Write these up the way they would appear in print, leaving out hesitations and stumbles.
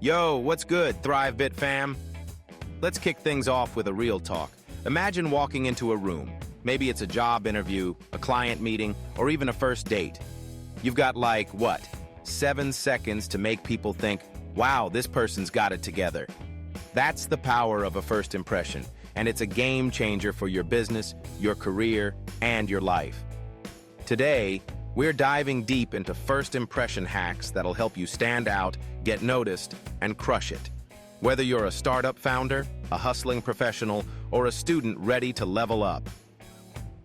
Yo, what's good, ThriveBit fam? Let's kick things off with a real talk. Imagine walking into a room. Maybe it's a job interview, a client meeting, or even a first date. You've got 7 seconds to make people think, wow, this person's got it together. That's the power of a first impression, and it's a game changer for your business, your career, and your life. Today, we're diving deep into first impression hacks that'll help you stand out, get noticed, and crush it. Whether you're a startup founder, a hustling professional, or a student ready to level up.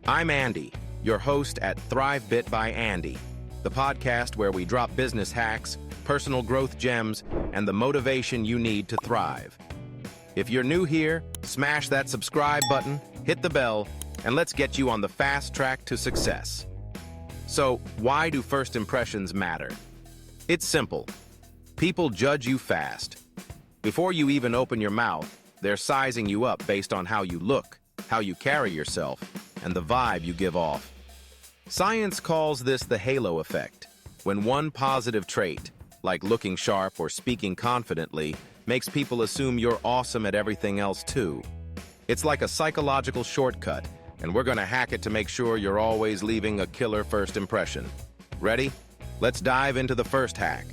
I'm Andy, your host at ThriveBit by Andy, the podcast where we drop business hacks, personal growth gems, and the motivation you need to thrive. If you're new here, smash that subscribe button, hit the bell, and let's get you on the fast track to success. So, why do first impressions matter? It's simple. People judge you fast. Before you even open your mouth, they're sizing you up based on how you look, how you carry yourself, and the vibe you give off. Science calls this the halo effect, when one positive trait, like looking sharp or speaking confidently, makes people assume you're awesome at everything else too. It's like a psychological shortcut, and we're gonna hack it to make sure you're always leaving a killer first impression. Ready? Let's dive into the first hack.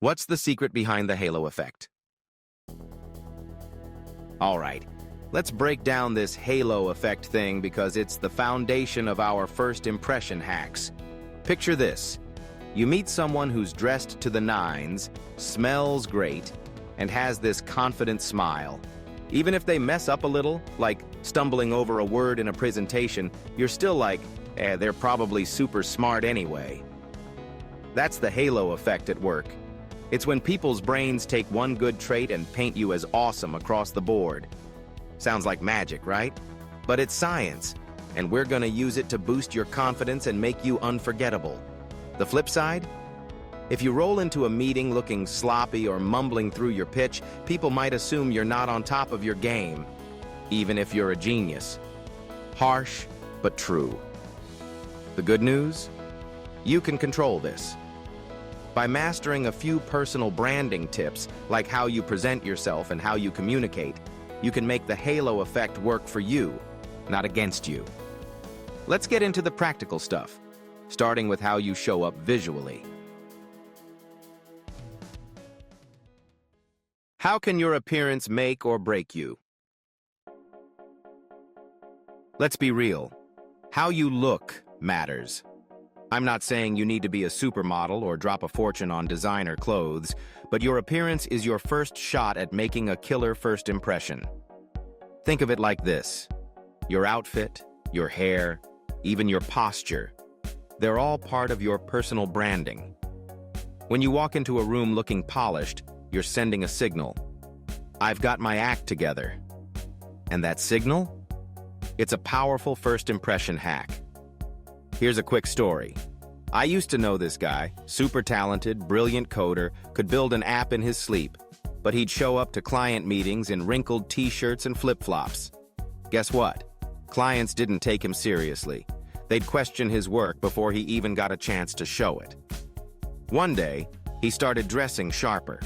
What's the secret behind the halo effect? All right, let's break down this halo effect thing because it's the foundation of our first impression hacks. Picture this. You meet someone who's dressed to the nines, smells great, and has this confident smile. Even if they mess up a little, like stumbling over a word in a presentation, you're still like, they're probably super smart anyway. That's the halo effect at work. It's when people's brains take one good trait and paint you as awesome across the board. Sounds like magic, right? But it's science, and we're gonna use it to boost your confidence and make you unforgettable. The flip side? If you roll into a meeting looking sloppy or mumbling through your pitch, people might assume you're not on top of your game, even if you're a genius. Harsh, but true. The good news? You can control this. By mastering a few personal branding tips, like how you present yourself and how you communicate, you can make the halo effect work for you, not against you. Let's get into the practical stuff, starting with how you show up visually. How can your appearance make or break you? Let's be real. How you look matters. I'm not saying you need to be a supermodel or drop a fortune on designer clothes, but your appearance is your first shot at making a killer first impression. Think of it like this. Your outfit, your hair, even your posture, they're all part of your personal branding. When you walk into a room looking polished, you're sending a signal. I've got my act together. And that signal? It's a powerful first impression hack. Here's a quick story. I used to know this guy, super talented, brilliant coder, could build an app in his sleep, but he'd show up to client meetings in wrinkled t-shirts and flip-flops. Guess what? Clients didn't take him seriously. They'd question his work before he even got a chance to show it. One day, he started dressing sharper.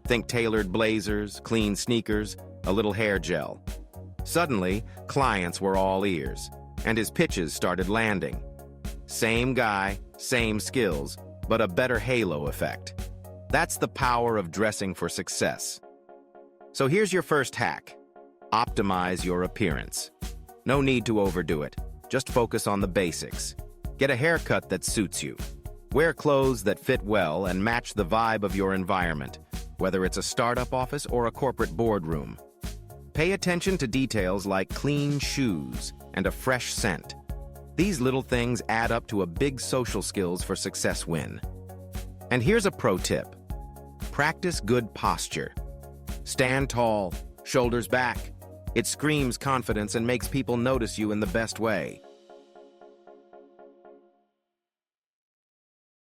Think tailored blazers, clean sneakers, a little hair gel. Suddenly, clients were all ears, and his pitches started landing. Same guy, same skills, but a better halo effect. That's the power of dressing for success. So here's your first hack. Optimize your appearance. No need to overdo it. Just focus on the basics. Get a haircut that suits you. Wear clothes that fit well and match the vibe of your environment, whether it's a startup office or a corporate boardroom. Pay attention to details like clean shoes and a fresh scent. These little things add up to a big social skills for success win. And here's a pro tip. Practice good posture. Stand tall, shoulders back. It screams confidence and makes people notice you in the best way.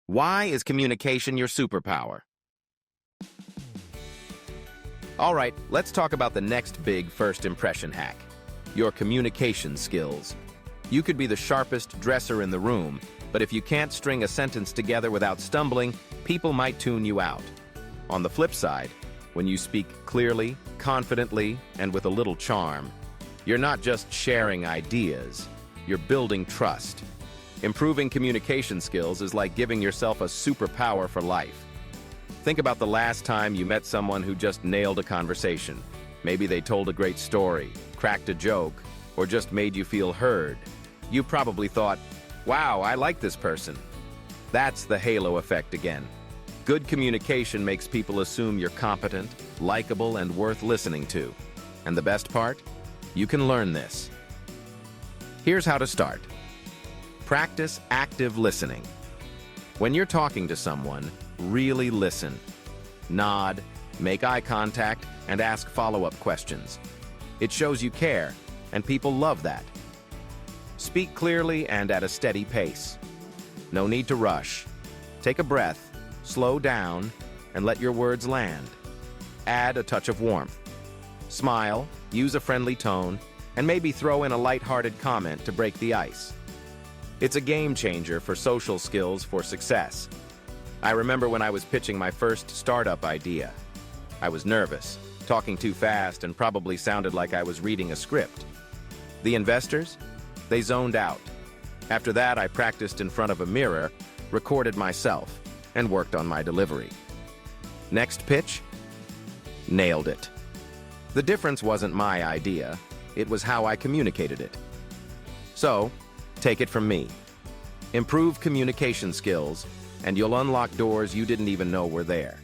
Why is communication your superpower? All right, let's talk about the next big first impression hack. your communication skills. You could be the sharpest dresser in the room, but if you can't string a sentence together without stumbling, people might tune you out. On the flip side, when you speak clearly, confidently, and with a little charm, you're not just sharing ideas, you're building trust. Improving communication skills is like giving yourself a superpower for life. Think about the last time you met someone who just nailed a conversation. Maybe they told a great story, cracked a joke, or just made you feel heard. You probably thought, wow, I like this person. That's the halo effect again. Good communication makes people assume you're competent, likable, and worth listening to. And the best part? You can learn this. Here's how to start. Practice active listening. When you're talking to someone, really listen. Nod, make eye contact, and ask follow-up questions. It shows you care, and people love that. Speak clearly and at a steady pace. No need to rush. Take a breath, slow down, and let your words land. Add a touch of warmth. Smile, use a friendly tone, and maybe throw in a light-hearted comment to break the ice. It's a game changer for social skills for success. I remember when I was pitching my first startup idea. I was nervous, talking too fast, and probably sounded like I was reading a script. The investors? They zoned out. After that, I practiced in front of a mirror, recorded myself, and worked on my delivery. Next pitch? Nailed it. The difference wasn't my idea, it was how I communicated it. So, take it from me. Improve communication skills, and you'll unlock doors you didn't even know were there.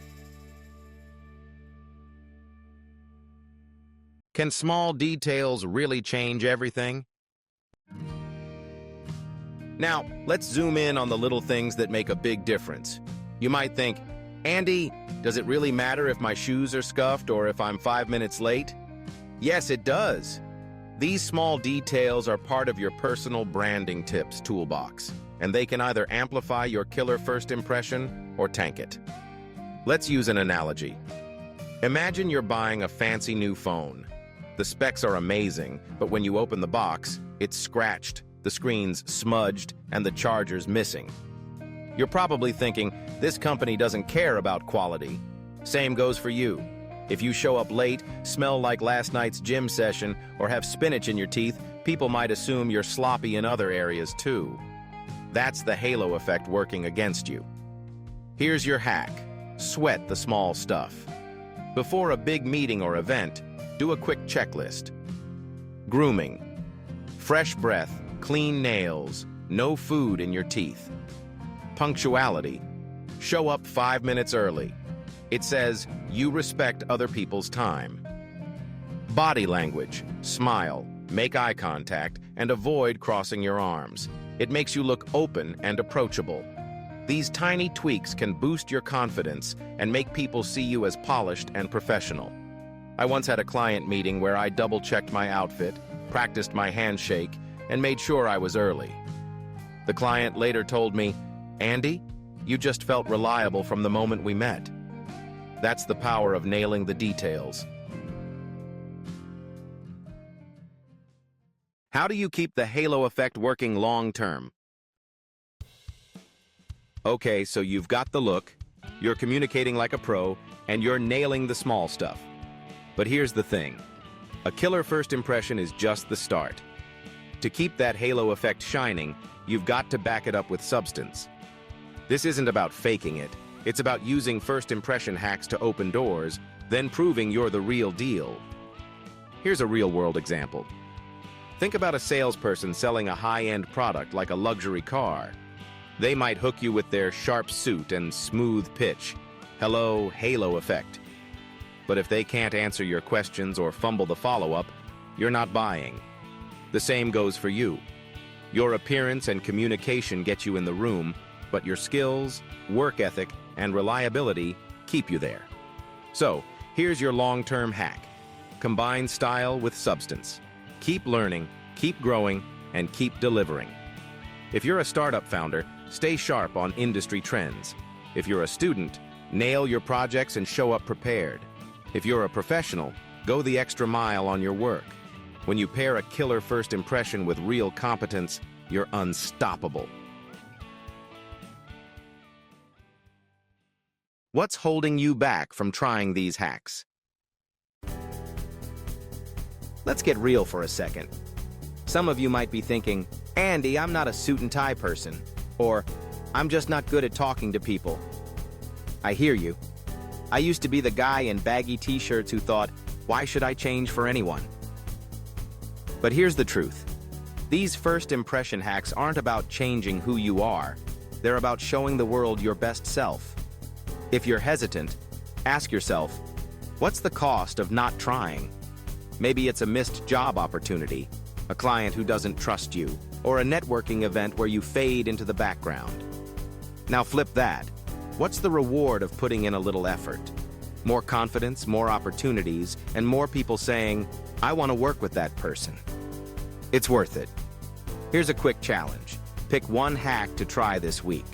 Can small details really change everything? Now, let's zoom in on the little things that make a big difference. You might think, Andy, does it really matter if my shoes are scuffed or if I'm 5 minutes late? Yes, it does. These small details are part of your personal branding tips toolbox, and they can either amplify your killer first impression or tank it. Let's use an analogy. Imagine you're buying a fancy new phone. The specs are amazing, but when you open the box, it's scratched, the screen's smudged, and the charger's missing. You're probably thinking, this company doesn't care about quality. Same goes for you. If you show up late, smell like last night's gym session, or have spinach in your teeth, people might assume you're sloppy in other areas too. That's the halo effect working against you. Here's your hack. Sweat the small stuff. Before a big meeting or event, do a quick checklist. Grooming. Fresh breath, clean nails, no food in your teeth. Punctuality. Show up 5 minutes early. It says you respect other people's time. Body language. Smile, make eye contact, and avoid crossing your arms. It makes you look open and approachable. These tiny tweaks can boost your confidence and make people see you as polished and professional. I once had a client meeting where I double-checked my outfit, practiced my handshake, and made sure I was early. The client later told me, Andy, you just felt reliable from the moment we met. That's the power of nailing the details. How do you keep the halo effect working long-term? Okay, so you've got the look, you're communicating like a pro, and you're nailing the small stuff. But here's the thing. A killer first impression is just the start. To keep that halo effect shining, you've got to back it up with substance. This isn't about faking it. It's about using first impression hacks to open doors, then proving you're the real deal. Here's a real-world example. Think about a salesperson selling a high-end product like a luxury car. They might hook you with their sharp suit and smooth pitch. Hello, halo effect. But if they can't answer your questions or fumble the follow-up, you're not buying. The same goes for you. Your appearance and communication get you in the room, but your skills, work ethic, and reliability keep you there. So, here's your long-term hack. Combine style with substance. Keep learning, keep growing, and keep delivering. If you're a startup founder, stay sharp on industry trends. If you're a student, nail your projects and show up prepared. If you're a professional, go the extra mile on your work. When you pair a killer first impression with real competence, you're unstoppable. What's holding you back from trying these hacks? Let's get real for a second. Some of you might be thinking, Andy, I'm not a suit and tie person, or I'm just not good at talking to people. I hear you. I used to be the guy in baggy t-shirts who thought, why should I change for anyone? But here's the truth. These first impression hacks aren't about changing who you are. They're about showing the world your best self. If you're hesitant, ask yourself, what's the cost of not trying? Maybe it's a missed job opportunity, a client who doesn't trust you, or a networking event where you fade into the background. Now flip that. What's the reward of putting in a little effort? More confidence, more opportunities, and more people saying, I want to work with that person. It's worth it. Here's a quick challenge. Pick one hack to try this week.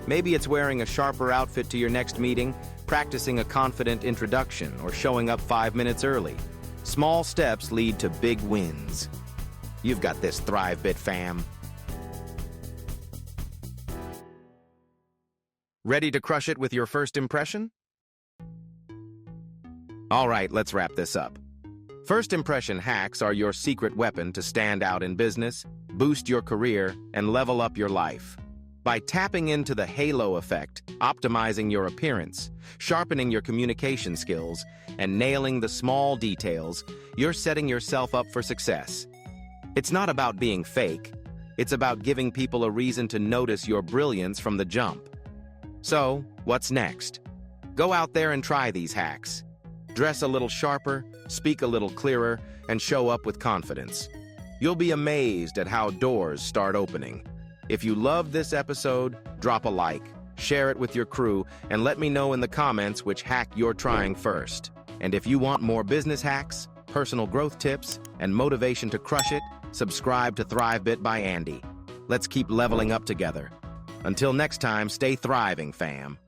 Maybe it's wearing a sharper outfit to your next meeting, practicing a confident introduction, or showing up 5 minutes early. Small steps lead to big wins. You've got this, ThriveBit fam. Ready to crush it with your first impression? All right, let's wrap this up. First impression hacks are your secret weapon to stand out in business, boost your career, and level up your life. By tapping into the halo effect, optimizing your appearance, sharpening your communication skills, and nailing the small details, you're setting yourself up for success. It's not about being fake. It's about giving people a reason to notice your brilliance from the jump. So, what's next? Go out there and try these hacks. Dress a little sharper, speak a little clearer, and show up with confidence. You'll be amazed at how doors start opening. If you loved this episode, drop a like, share it with your crew, and let me know in the comments which hack you're trying first. And if you want more business hacks, personal growth tips, and motivation to crush it, subscribe to ThriveBit by Andy. Let's keep leveling up together. Until next time, stay thriving, fam.